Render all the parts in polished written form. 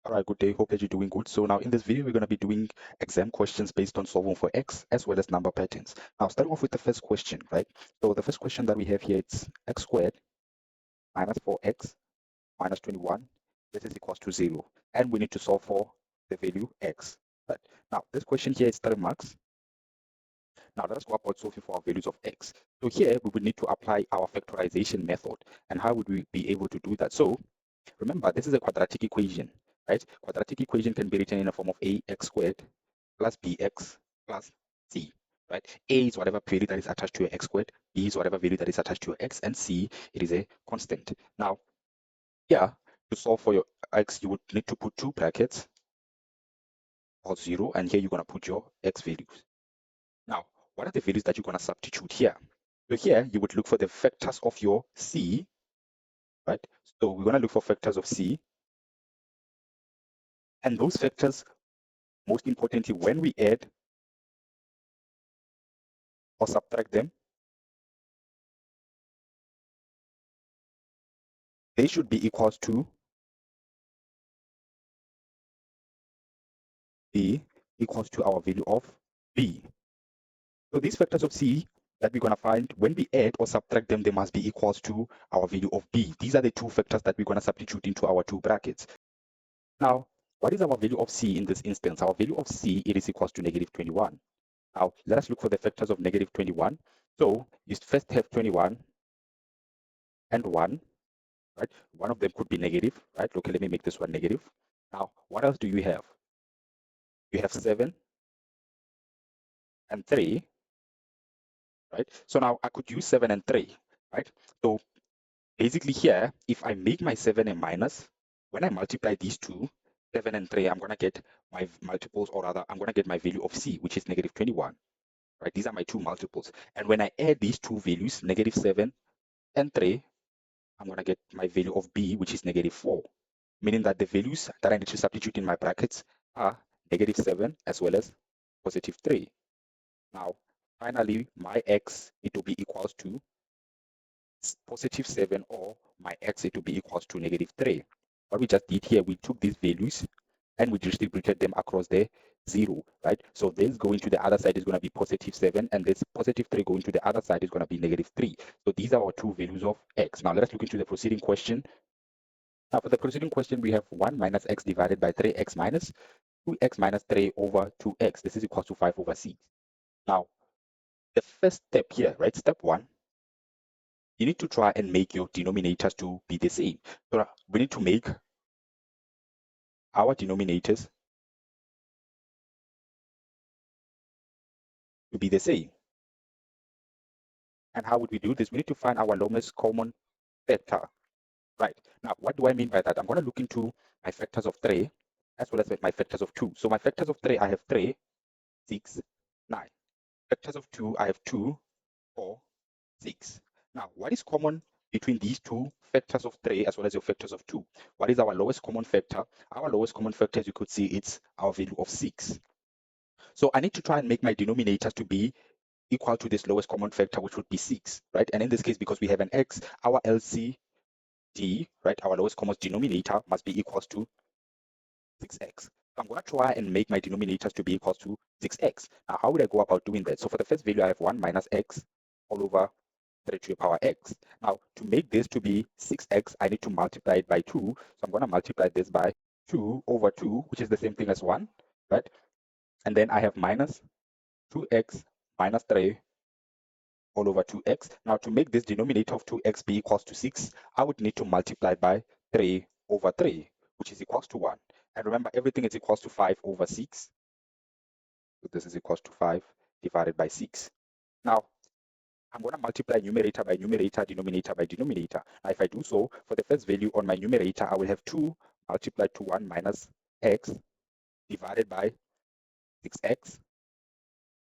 All right, good day. Hope that you're doing good. So now in this video, we're going to be doing exam questions based on solving for x as well as number patterns. Now, starting off with the first question, right? So the first question that we have here, it's x squared minus 4x minus 21. This is equals to 0. And we need to solve for the value x. Right? Now, this question here is 30 marks. Now, let us go about solving for our values of x. So here, we would need to apply our factorization method. And how would we be able to do that? So remember, this is a quadratic equation, right? Quadratic equation can be written in the form of ax squared plus bx plus c, right? A is whatever value that is attached to your x squared, b is whatever value that is attached to your x, and c, it is a constant. Now, here, to solve for your x, you would need to put two brackets or 0, and here you're going to put your x values. Now, what are the values that you're going to substitute here? So here, you would look for the factors of your c, right? So we're going to look for factors of c, and those factors, most importantly, when we add or subtract them, they should be equals to b equals to our value of b. So these factors of c that we're going to find, when we add or subtract them, they must be equals to our value of b. These are the two factors that we're going to substitute into our two brackets. Now, what is our value of c in this instance? Our value of c, it is equals to negative 21. Now, let us look for the factors of negative 21. So you first have 21 and 1, right? One of them could be negative, right? Okay, let me make this one negative. Now, what else do you have? You have 7 and 3, right? So now I could use 7 and 3, right? So basically here, if I make my 7 a minus, when I multiply these two, 7 and 3, I'm going to get my multiples, or rather, I'm going to get my value of c, which is negative 21, right? These are my two multiples. And when I add these two values, negative 7 and 3, I'm going to get my value of b, which is negative 4, meaning that the values that I need to substitute in my brackets are negative 7 as well as positive 3. Now, finally, my x, it will be equals to positive 7, or my x, it will be equals to negative 3. What we just did here, we took these values and we distributed them across the 0, right? So this going to the other side is going to be positive 7, and this positive 3 going to the other side is going to be negative 3. So these are our two values of x. Now let us look into the preceding question. Now for the preceding question, we have 1 minus x divided by 3x minus 2x minus 3 over 2x. This is equal to 5 over 6. Now, the first step here, right? Step 1, you need to try and make your denominators to be the same. So we need to make our denominators to be the same. And how would we do this? We need to find our lowest common factor. Right. Now, what do I mean by that? I'm going to look into my factors of 3 as well as my factors of 2. So my factors of 3, I have 3, 6, 9. Factors of 2, I have 2, 4, 6. Now, what is common between these two factors of 3 as well as your factors of 2? What is our lowest common factor? Our lowest common factor, as you could see, it's our value of 6. So I need to try and make my denominators to be equal to this lowest common factor, which would be 6, right? And in this case, because we have an x, our LCD, right, our lowest common denominator must be equals to 6x. So I'm going to try and make my denominators to be equals to 6x. Now, how would I go about doing that? So for the first value, I have 1 minus x all over 3 to the power x. Now, to make this to be 6x, I need to multiply it by 2. So I'm going to multiply this by 2 over 2, which is the same thing as 1, right? And then I have minus 2x minus 3 all over 2x. Now, to make this denominator of 2x be equals to 6, I would need to multiply by 3 over 3, which is equals to 1. And remember, everything is equals to 5 over 6. So this is equals to 5 divided by 6. Now, I'm going to multiply numerator by numerator, denominator by denominator. Now, if I do so, for the first value on my numerator, I will have 2 multiplied to 1 minus x divided by 6x.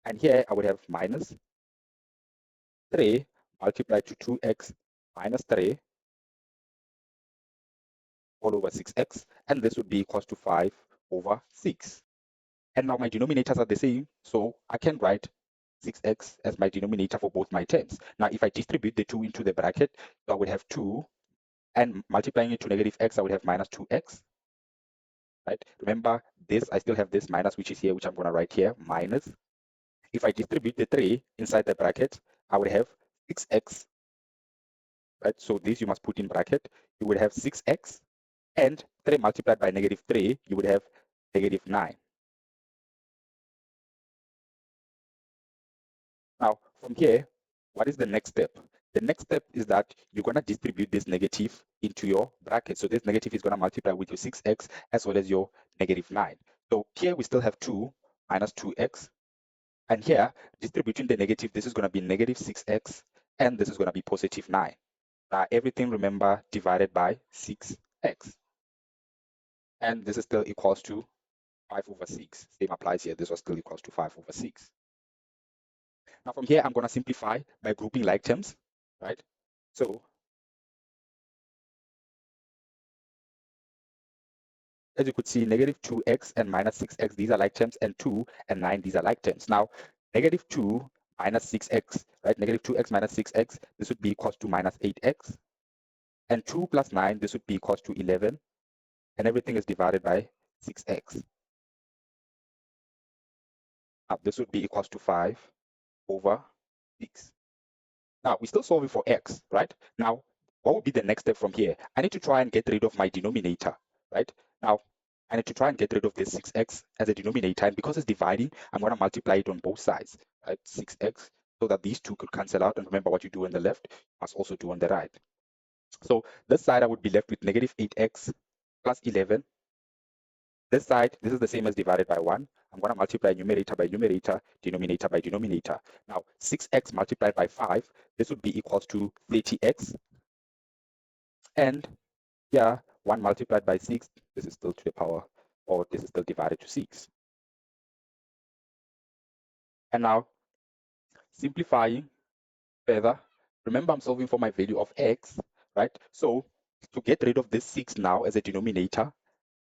And here I would have minus 3 multiplied to 2x minus 3 all over 6x. And this would be equals to 5 over 6. And now my denominators are the same, so I can write 6x as my denominator for both my terms. Now, if I distribute the 2 into the bracket, so I would have 2, and multiplying it to negative x, I would have minus 2x. right? Remember this, I still have this minus, which is here, which I'm going to write here, minus. If I distribute the 3 inside the bracket, I would have 6x, right? So this you must put in bracket. You would have 6x, and 3 multiplied by negative 3, you would have negative 9. Now, from here, what is the next step? The next step is that you're going to distribute this negative into your bracket. So this negative is going to multiply with your 6x as well as your negative 9. So here we still have 2 minus 2x. And here, distributing the negative, this is going to be negative 6x, and this is going to be positive 9. Now, everything, remember, divided by 6x. And this is still equals to 5 over 6. Same applies here. This was still equals to 5 over 6. Now, from here, I'm going to simplify by grouping like terms, right? So, as you could see, negative 2x and minus 6x, these are like terms, and 2 and 9, these are like terms. Now, negative 2 minus 6x, right? Negative 2x minus 6x, this would be equals to minus 8x. And 2 plus 9, this would be equals to 11. And everything is divided by 6x. Now, this would be equals to 5 over 6. Now, we're still solving for x, right? Now, what would be the next step from here? I need to try and get rid of my denominator, right? Now, I need to try and get rid of this 6x as a denominator. And because it's dividing, I'm going to multiply it on both sides, right? 6x, so that these two could cancel out. And remember, what you do on the left, you must also do on the right. So this side, I would be left with negative 8x plus 11. This side, this is the same as divided by 1. I'm going to multiply numerator by numerator, denominator by denominator. Now, 6x multiplied by 5, this would be equals to 30x. And yeah, 1 multiplied by 6, this is still to the power, or this is still divided to 6. And now, simplifying further, remember I'm solving for my value of x, right? So to get rid of this 6 now as a denominator,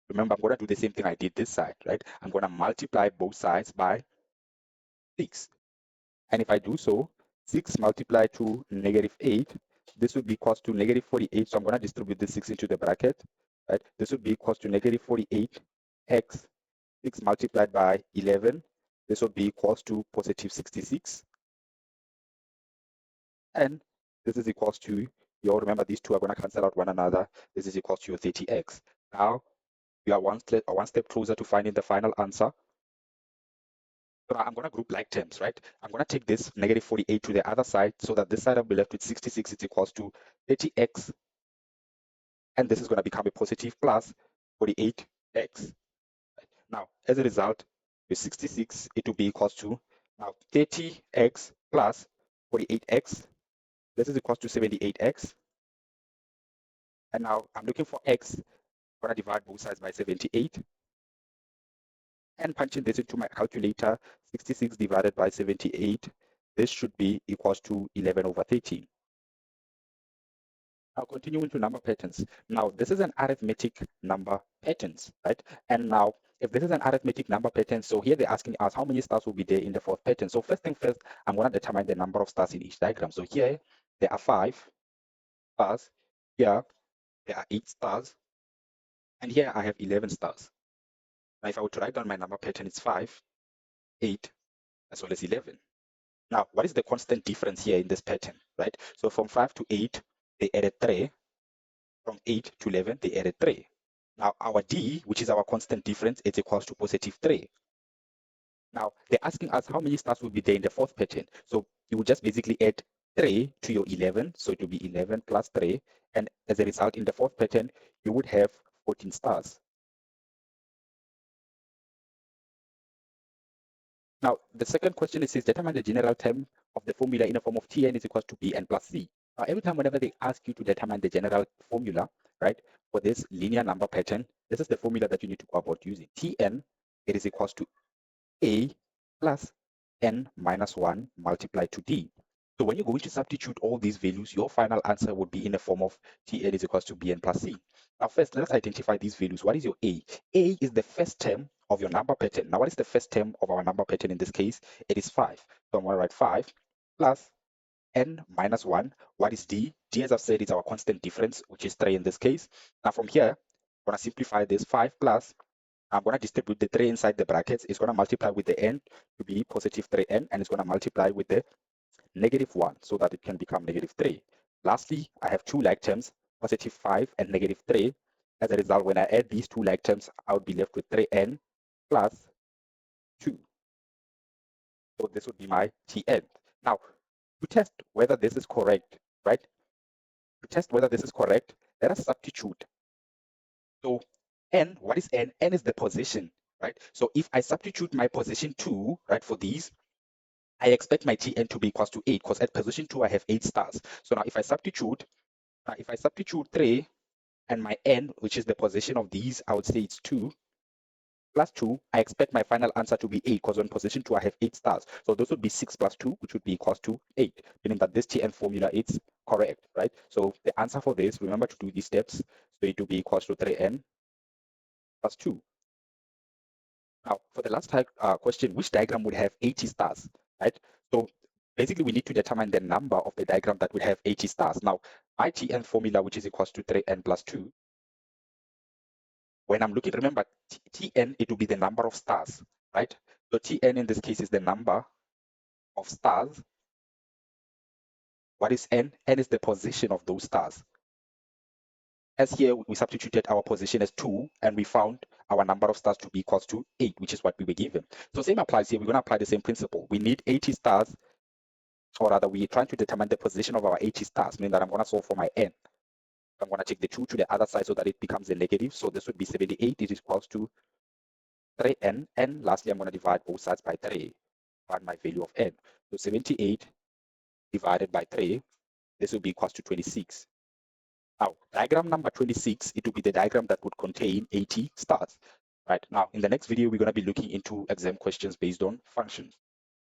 remember I'm going to do the same thing I did this side, right? I'm going to multiply both sides by 6. And if I do so, 6 multiplied to negative 8, this would be equals to negative 48. So I'm going to distribute this 6 into the bracket, right? This would be equals to negative 48x, 6 multiplied by 11. This would be equals to positive 66. And this is equals to your, remember these two are going to cancel out one another. This is equals to your 30x. Now, we are one step closer to finding the final answer. So I'm going to group like terms, right? I'm going to take this negative 48 to the other side so that this side will be left with 66 is equals to 30x. And this is going to become a positive plus 48x. Now, as a result, with 66, it will be equals to now 30x plus 48x. This is equals to 78x. And now I'm looking for x. I'm going to divide both sides by 78. And punching this into my calculator, 66 divided by 78, this should be equals to 11 over 13. Now continuing to number patterns. Now this is an arithmetic number patterns, right? And now if this is an arithmetic number pattern, so here they're asking us how many stars will be there in the fourth pattern. So first thing first, I'm going to determine the number of stars in each diagram. So here there are 5 stars, here there are 8 stars, and here I have 11 stars. Now if I were to write down my number pattern, it's 5, 8, as well as 11. Now, what is the constant difference here in this pattern, right? So from 5 to 8, they added 3. From 8 to 11, they added 3. Now, our D, which is our constant difference, is equals to positive 3. Now, they're asking us how many stars will be there in the fourth pattern. So you will just basically add 3 to your 11. So it will be 11 plus 3. And as a result, in the fourth pattern, you would have 14 stars. Now, the second question is determine the general term of the formula in the form of Tn is equals to Bn plus C. Now, every time whenever they ask you to determine the general formula, right, for this linear number pattern, this is the formula that you need to go about using. Tn, it is equals to A plus n minus 1 multiplied to D. So when you're going to substitute all these values, your final answer would be in the form of Tn is equals to Bn plus C. Now first, let us identify these values. What is your A? A is the first term of your number pattern. Now what is the first term of our number pattern in this case? It is 5. So I'm going to write 5 plus n minus 1. What is D? D, as I've said, is our constant difference, which is 3 in this case. Now from here, I'm going to simplify this. 5 plus I'm going to distribute the 3 inside the brackets. It's going to multiply with the n to be positive 3n, and it's going to multiply with the negative 1 so that it can become negative 3. Lastly, I have two like terms, positive 5 and negative 3. As a result, when I add these two like terms, I would be left with 3n plus 2. So this would be my Tn. Now, to test whether this is correct, right? To test whether this is correct, let us substitute. So n, what is n? N is the position, right? So if I substitute my position 2, right, for these, I expect my Tn to be equals to 8 because at position 2, I have 8 stars. So now if I substitute 3 and my n, which is the position of these, I would say it's 2 plus 2. I expect my final answer to be 8 because on position 2, I have 8 stars. So this would be 6 plus 2, which would be equals to 8, meaning that this Tn formula is correct, right? So the answer for this, remember to do these steps. So it will be equals to 3n plus 2. Now, for the last question, which diagram would have 80 stars, right? So basically, we need to determine the number of the diagram that would have 80 stars. Now, my Tn formula, which is equals to 3n plus 2, when I'm looking, remember, Tn, it will be the number of stars, right? So Tn in this case is the number of stars. What is n? N is the position of those stars. As here, we substituted our position as 2, and we found our number of stars to be equals to 8, which is what we were given. So same applies here. We're going to apply the same principle. We need 80 stars, or rather, we're trying to determine the position of our 80 stars, meaning that I'm going to solve for my n. I'm going to take the 2 to the other side so that it becomes a negative. So this would be 78. It is equals to 3n. And lastly, I'm going to divide both sides by 3, find my value of n. So 78 divided by 3, this will be equals to 26. Now, diagram number 26, it will be the diagram that would contain 80 stars. Right now, in the next video, we're going to be looking into exam questions based on functions.